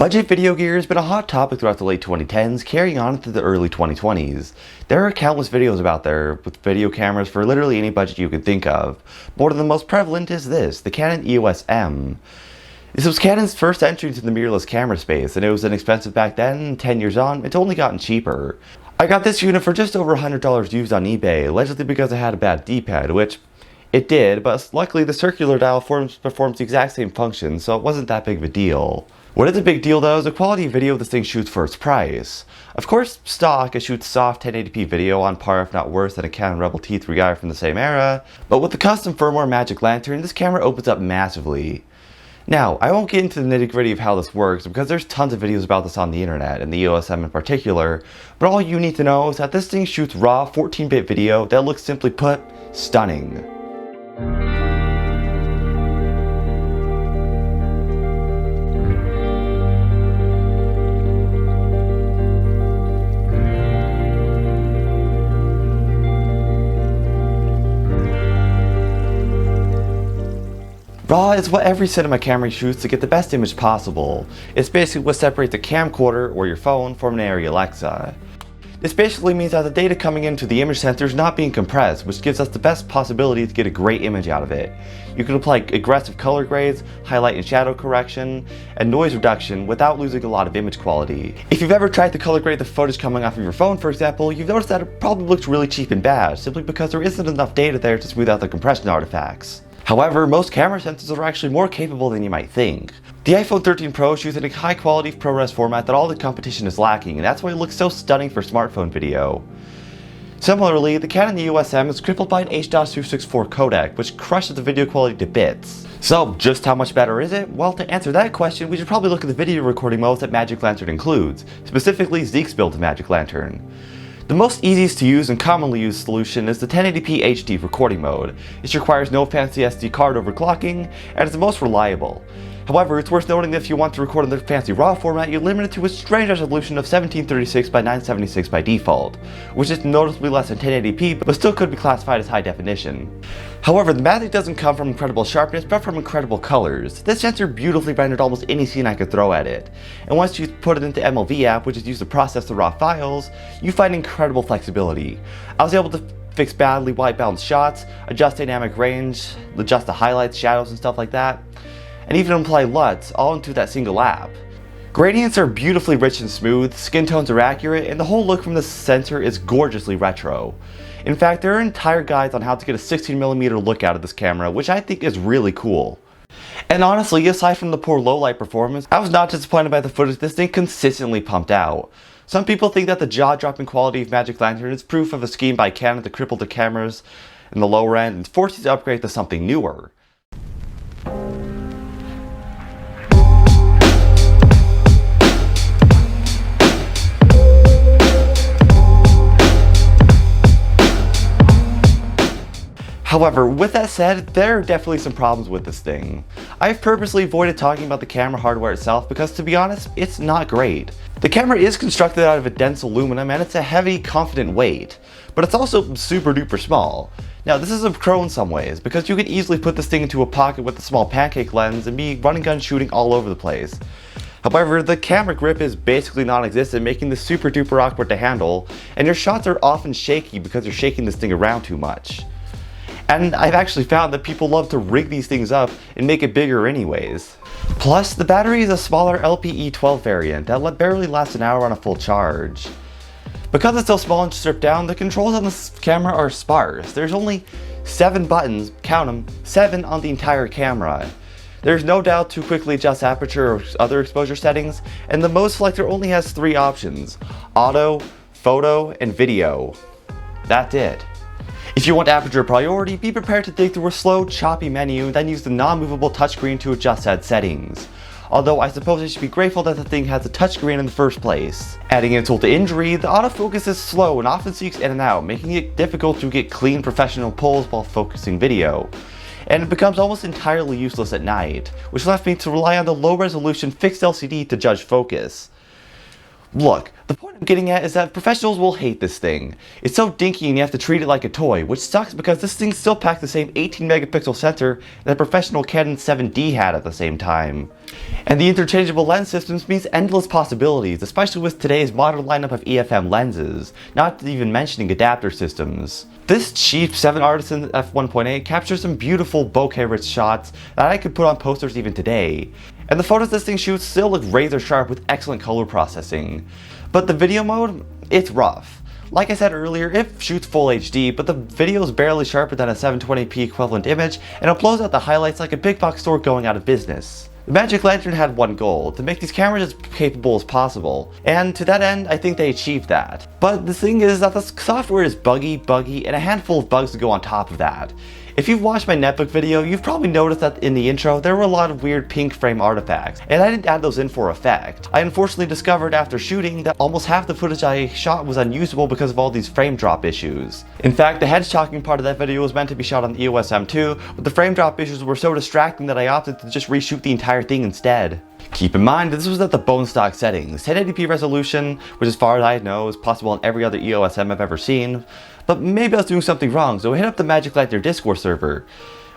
Budget video gear has been a hot topic throughout the late 2010s, carrying on into the early 2020s. There are countless videos about there with video cameras for literally any budget you can think of. But one of the most prevalent is this, the Canon EOS M. This was Canon's first entry into the mirrorless camera space, and it was inexpensive back then, and 10 years on, it's only gotten cheaper. I got this unit for just over $100 used on eBay, allegedly because it had a bad D-pad, which it did, but luckily the circular dial performs the exact same function, so it wasn't that big of a deal. What is a big deal though is the quality of video this thing shoots for its price. Of course, stock, it shoots soft 1080p video on par if not worse than a Canon Rebel T3i from the same era, but with the custom firmware Magic Lantern, this camera opens up massively. Now, I won't get into the nitty-gritty of how this works because there's tons of videos about this on the internet, and the EOS M in particular, but all you need to know is that this thing shoots raw 14-bit video that looks, simply put, stunning. RAW is what every cinema camera shoots to get the best image possible. It's basically what separates a camcorder or your phone from an Arri Alexa. This basically means that the data coming into the image sensor is not being compressed, which gives us the best possibility to get a great image out of it. You can apply aggressive color grades, highlight and shadow correction, and noise reduction without losing a lot of image quality. If you've ever tried to color grade the footage coming off of your phone, for example, you've noticed that it probably looks really cheap and bad, simply because there isn't enough data there to smooth out the compression artifacts. However, most camera sensors are actually more capable than you might think. The iPhone 13 Pro is using a high quality ProRes format that all the competition is lacking, and that's why it looks so stunning for smartphone video. Similarly, the Canon EOS M is crippled by an H.264 codec, which crushes the video quality to bits. So, just how much better is it? Well, to answer that question, we should probably look at the video recording modes that Magic Lantern includes, specifically Zeke's build of Magic Lantern. The most easiest to use and commonly used solution is the 1080p HD recording mode. It requires no fancy SD card overclocking, and is the most reliable. However, it's worth noting that if you want to record in the fancy RAW format, you're limited to a strange resolution of 1736 by 976 by default, which is noticeably less than 1080p, but still could be classified as high definition. However, the magic doesn't come from incredible sharpness, but from incredible colors. This sensor beautifully rendered almost any scene I could throw at it, and once you put it into MLV app, which is used to process the raw files, you find incredible flexibility. I was able to fix badly white balance shots, adjust dynamic range, adjust the highlights, shadows, and stuff like that, and even apply LUTs all into that single app. Gradients are beautifully rich and smooth, skin tones are accurate, and the whole look from this sensor is gorgeously retro. In fact, there are entire guides on how to get a 16mm look out of this camera, which I think is really cool. And honestly, aside from the poor low-light performance, I was not disappointed by the footage this thing consistently pumped out. Some people think that the jaw-dropping quality of Magic Lantern is proof of a scheme by Canon to cripple the cameras in the lower end and force you to upgrade to something newer. However, with that said, there are definitely some problems with this thing. I've purposely avoided talking about the camera hardware itself because, to be honest, it's not great. The camera is constructed out of a dense aluminum and it's a heavy, confident weight, but it's also super duper small. Now, this is a pro in some ways because you could easily put this thing into a pocket with a small pancake lens and be running gun shooting all over the place. However, the camera grip is basically non-existent, making this super duper awkward to handle, and your shots are often shaky because you're shaking this thing around too much. And I've actually found that people love to rig these things up and make it bigger anyways. Plus, the battery is a smaller LPE12 variant that barely lasts an hour on a full charge. Because it's so small and stripped down, the controls on this camera are sparse. There's only 7 buttons, count them, 7 on the entire camera. There's no doubt to quickly adjust aperture or other exposure settings, and the mode selector only has 3 options: auto, photo, and video. That's it. If you want aperture priority, be prepared to dig through a slow, choppy menu, then use the non-movable touchscreen to adjust said settings. Although I suppose I should be grateful that the thing has a touchscreen in the first place. Adding insult to injury, the autofocus is slow and often seeks in and out, making it difficult to get clean professional pulls while focusing video. And it becomes almost entirely useless at night, which left me to rely on the low-resolution fixed LCD to judge focus. Look, the point I'm getting at is that professionals will hate this thing. It's so dinky and you have to treat it like a toy, which sucks because this thing still packs the same 18 megapixel sensor that professional Canon 7D had at the same time. And the interchangeable lens systems means endless possibilities, especially with today's modern lineup of EFM lenses, not even mentioning adapter systems. This cheap 7 Artisan f1.8 captures some beautiful bokeh-rich shots that I could put on posters even today. And the photos this thing shoots still look razor sharp with excellent color processing. But the video mode, it's rough. Like I said earlier, it shoots full HD, but the video is barely sharper than a 720p equivalent image, and it blows out the highlights like a big box store going out of business. The Magic Lantern had one goal: to make these cameras as capable as possible, and to that end, I think they achieved that. But the thing is that the software is buggy, and a handful of bugs to go on top of that. If you've watched my netbook video, you've probably noticed that in the intro, there were a lot of weird pink frame artifacts, and I didn't add those in for effect. I unfortunately discovered after shooting that almost half the footage I shot was unusable because of all these frame drop issues. In fact, the head-shocking part of that video was meant to be shot on the EOS M2, but the frame drop issues were so distracting that I opted to just reshoot the entire thing instead. Keep in mind, this was at the bone stock settings. 1080p resolution, which as far as I know is possible on every other EOS M I've ever seen, but maybe I was doing something wrong, so I hit up the Magic Lantern Discord server,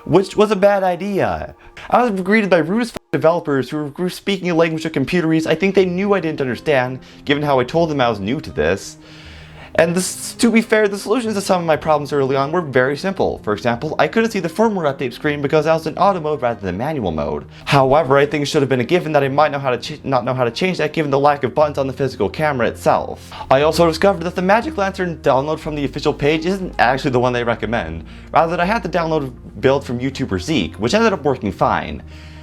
which was a bad idea. I was greeted by rude as developers who were speaking a language of computerese I think they knew I didn't understand, given how I told them I was new to this. And this, to be fair, the solutions to some of my problems early on were very simple. For example, I couldn't see the firmware update screen because I was in auto mode rather than manual mode. However, I think it should have been a given that I might not know how to change that given the lack of buttons on the physical camera itself. I also discovered that the Magic Lantern download from the official page isn't actually the one they recommend. Rather, I had to download a build from YouTuber Zeke, which ended up working fine.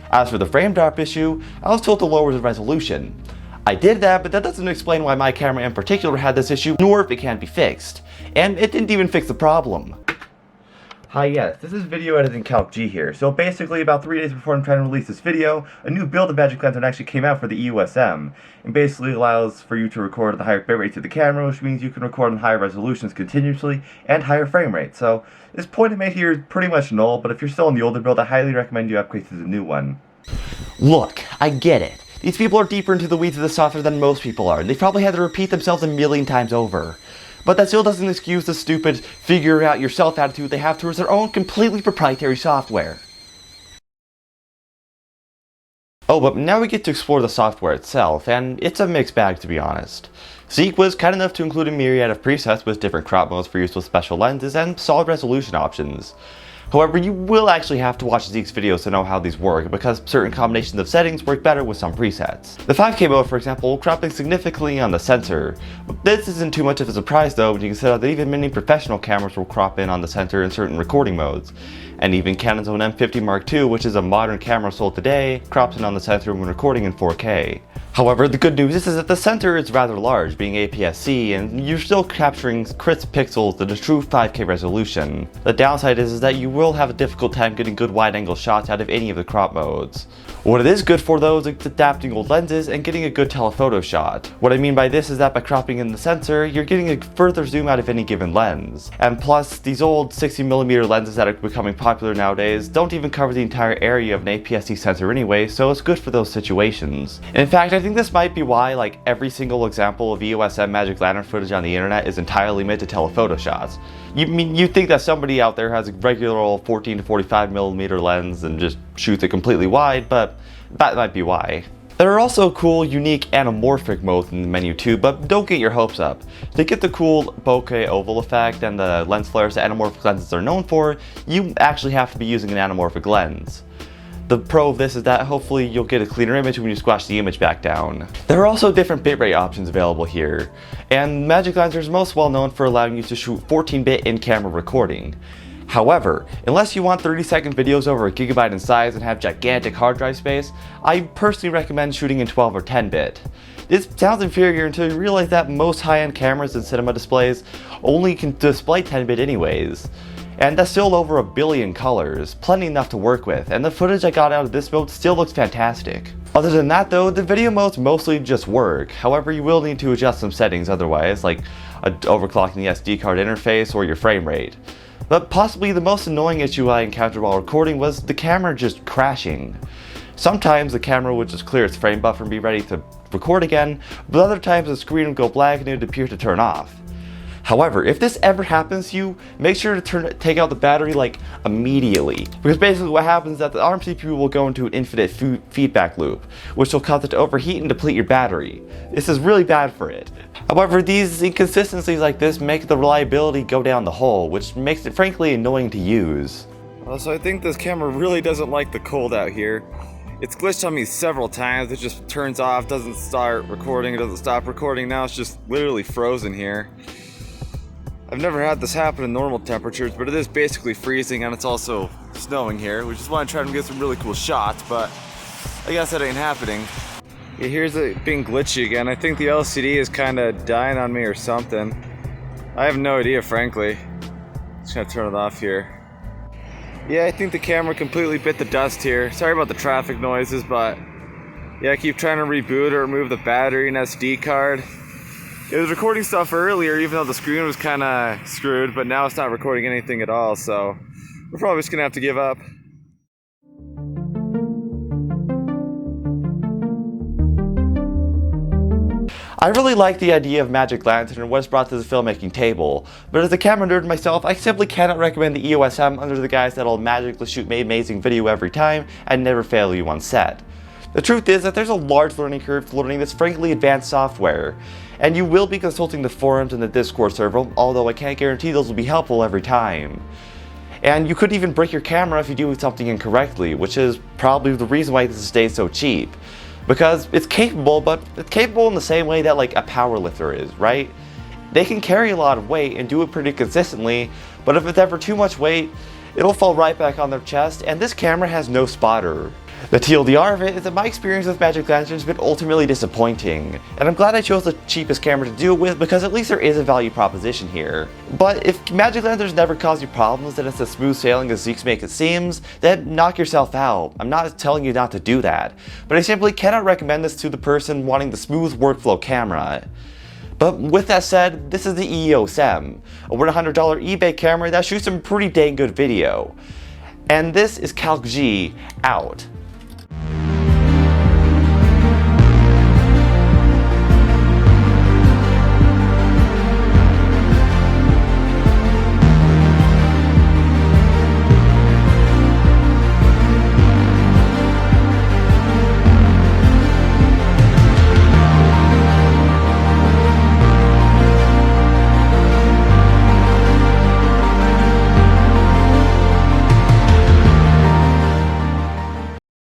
As for the frame drop issue, I was told to lower the resolution. I did that, but that doesn't explain why my camera in particular had this issue, nor if it can't be fixed. And it didn't even fix the problem. Hi, yes, this is Video Editing Calc G here. So basically, about 3 days before I'm trying to release this video, a new build of Magic Lantern actually came out for the EOS M. It basically allows for you to record at the higher bitrate to the camera, which means you can record on higher resolutions continuously and higher frame rate. So this point I made here is pretty much null, but if you're still in the older build, I highly recommend you upgrade to the new one. Look, I get it. These people are deeper into the weeds of the software than most people are, and they've probably had to repeat themselves a million times over. But that still doesn't excuse the stupid, figure-it-out-yourself attitude they have towards their own completely proprietary software. Oh, but now we get to explore the software itself, and it's a mixed bag to be honest. Zeke was kind enough to include a myriad of presets with different crop modes for use with special lenses and solid resolution options. However, you will actually have to watch Zeke's videos to know how these work, because certain combinations of settings work better with some presets. The 5K mode, for example, cropping significantly on the sensor. This isn't too much of a surprise though, when you consider that even many professional cameras will crop in on the sensor in certain recording modes. And even Canon's own M50 Mark II, which is a modern camera sold today, crops in on the sensor when recording in 4K. However, the good news is that the sensor is rather large, being APS-C, and you're still capturing crisp pixels at a true 5K resolution. The downside is that you will have a difficult time getting good wide-angle shots out of any of the crop modes. What it is good for though is adapting old lenses and getting a good telephoto shot. What I mean by this is that by cropping in the sensor, you're getting a further zoom out of any given lens. And plus, these old 60mm lenses that are becoming popular nowadays don't even cover the entire area of an APS-C sensor anyway, so it's good for those situations. In fact, I think this might be why like every single example of EOS M Magic Lantern footage on the internet is entirely made to telephoto shots. You'd think that somebody out there has a regular old 14 to 45mm lens and just shoots it completely wide, but that might be why. There are also cool, unique anamorphic modes in the menu too, but don't get your hopes up. To get the cool bokeh oval effect and the lens flares that anamorphic lenses are known for, you actually have to be using an anamorphic lens. The pro of this is that hopefully you'll get a cleaner image when you squash the image back down. There are also different bitrate options available here, and Magic Lantern is most well known for allowing you to shoot 14-bit in-camera recording. However, unless you want 30-second videos over a gigabyte in size and have gigantic hard drive space, I personally recommend shooting in 12 or 10-bit. This sounds inferior until you realize that most high-end cameras and cinema displays only can display 10-bit anyways. And that's still over 1 billion colors, plenty enough to work with, and the footage I got out of this mode still looks fantastic. Other than that though, the video modes mostly just work. However, you will need to adjust some settings otherwise, like overclocking the SD card interface or your frame rate. But possibly the most annoying issue I encountered while recording was the camera just crashing. Sometimes the camera would just clear its frame buffer and be ready to record again, but other times the screen would go black and it would appear to turn off. However, if this ever happens to you, make sure to take out the battery like immediately, because basically what happens is that the ARM CPU will go into an infinite feedback loop, which will cause it to overheat and deplete your battery. This is really bad for it. However, these inconsistencies like this make the reliability go down the hole, which makes it frankly annoying to use. So I think this camera really doesn't like the cold out here. It's glitched on me several times. It just turns off, doesn't start recording, it doesn't stop recording. Now it's just literally frozen here. I've never had this happen in normal temperatures, but it is basically freezing and it's also snowing here. We just want to try and get some really cool shots, but I guess that ain't happening. Yeah, here's it being glitchy again. I think the LCD is kind of dying on me or something. I have no idea, frankly. Just gonna turn it off here. Yeah, I think the camera completely bit the dust here. Sorry about the traffic noises, but yeah, I keep trying to reboot or remove the battery and SD card. It was recording stuff earlier, even though the screen was kind of screwed, but now it's not recording anything at all, so we're probably just gonna have to give up. I really like the idea of Magic Lantern and what it's brought to the filmmaking table, but as a camera nerd myself, I simply cannot recommend the EOS M under the guise that it'll magically shoot amazing video every time and never fail you on set. The truth is that there's a large learning curve to learning this frankly advanced software, and you will be consulting the forums and the Discord server, although I can't guarantee those will be helpful every time. And you could even break your camera if you do something incorrectly, which is probably the reason why this stays so cheap. Because it's capable, but it's capable in the same way that like a power lifter is, right? They can carry a lot of weight and do it pretty consistently, but if it's ever too much weight, it'll fall right back on their chest, and this camera has no spotter. The TLDR of it is that my experience with Magic Lantern has been ultimately disappointing, and I'm glad I chose the cheapest camera to do it with because at least there is a value proposition here. But if Magic Lanterns never cause you problems and it's as smooth sailing as Zeeks make it seems, then knock yourself out. I'm not telling you not to do that, but I simply cannot recommend this to the person wanting the smooth workflow camera. But with that said, this is the EOS M, a $100 eBay camera that shoots some pretty dang good video. And this is Calc G out.